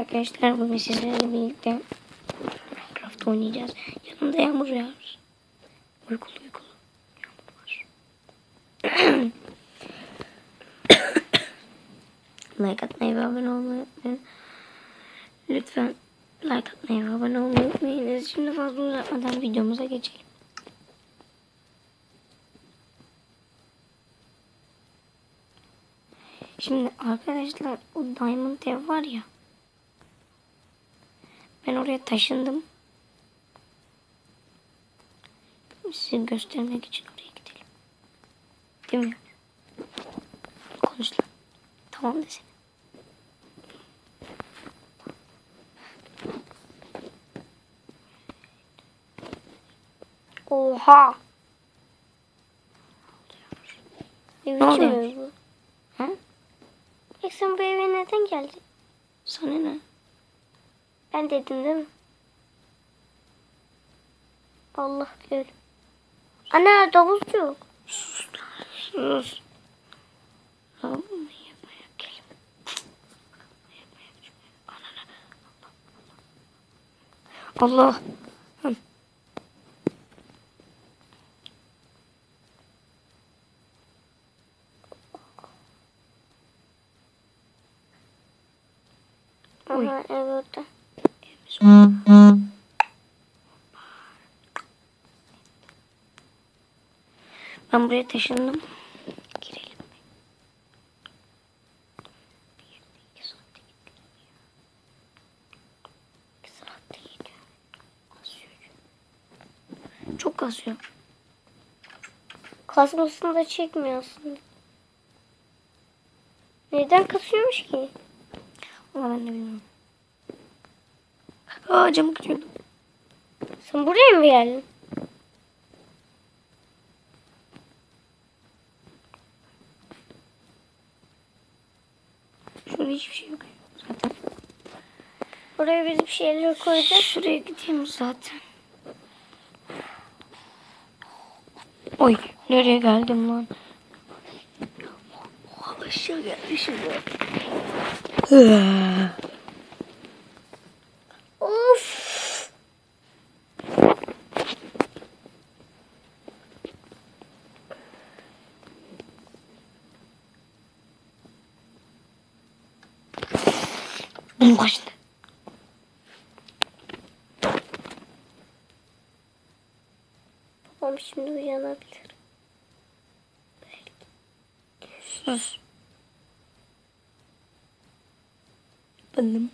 arkadaşlar, bugün sizlerle birlikte Minecraft oynayacağız. Yanımda Yağmur var. Uykulu Yağmur var. Like atmayı ve abone olmayı unutmayın. Lütfen like atmayı ve abone olmayı unutmayınız. Şimdi fazla uzatmadan videomuza geçelim. Şimdi arkadaşlar, o Diamond ev var ya. Ben oraya taşındım. Size göstermek için oraya gidelim. Değil mi? Konuş lan. Tamam desene. Oha. Ne oluyor? Bu? Ha? Sen bu eve neden geldin? Sana ne? Ben dedim değil mi? Allah diyorum. Ana davulcuk. Sus. Allah. Aha evet. Ben buraya taşındım. Girelim. Çok kasıyor. Kasmasını da çekmiyorsun. Neden kasıyormuş ki? Ama ben de bilmiyorum. Aa, camı kırıyordum. Sen buraya mı geldin? Şurada hiçbir şey yok zaten. Buraya biz bir şeyler koyacağız. Şuraya gideyim zaten. Oy, nereye geldim lan? Aşağı gelmişim ya. Of. Bunu kaçtı. Babam şimdi uyanabilir. Sus. Benim.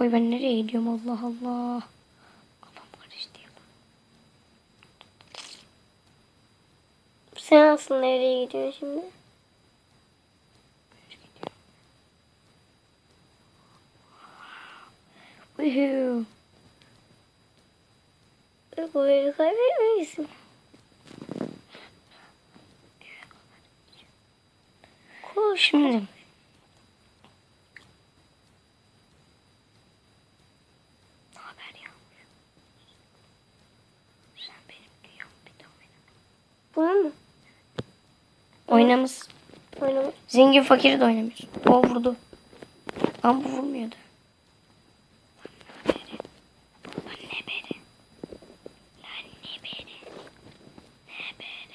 Oy, ben nereye gidiyorum, Allah Allah. Kafam karıştı ya. Sen aslında nereye gidiyorsun şimdi? Uyuuu. Bu evi kaybetmeyisin. Koş şimdi. Ne haber ya? Sen benim dünyamı bir de oyna. Bunu mu? Oynamış. Oynamak. Zengin fakiri de oynamış. O vurdu. Ama bu vurmuyordu. Lan ne beri? Lan ne beri? Ne beri?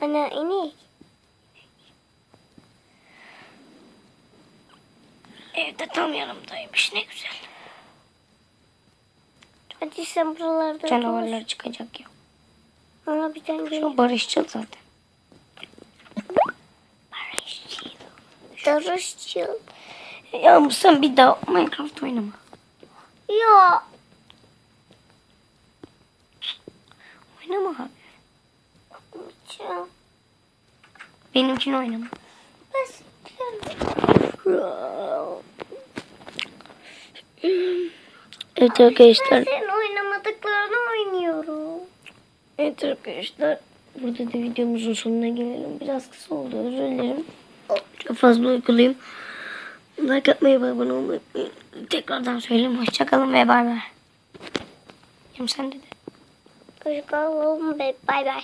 Ana inek. Evde tam yanımdaymış, ne güzel. Hadi sen buralarda Canavarlar çıkacak ya. Ana bir tane gel. Şu barışçıl zaten. Barışçıl. Darışçıl. Ya sen bir daha Minecraft oynama. Ya. Oynama abi. Çıl. Benimkini oynama. Bas. Evet arkadaşlar. Ben senin oynamadıklarını oynuyorum. Evet arkadaşlar. Burada da videomuzun sonuna gelelim. Biraz kısa oldu, özür dilerim. Çok fazla uykuluyum. Like atmayı ve abone olmayı unutmayın. Tekrardan söyleyeyim. Hoşçakalın ve bay bay. Hem sen de. Hoşçakalın. Bay bay.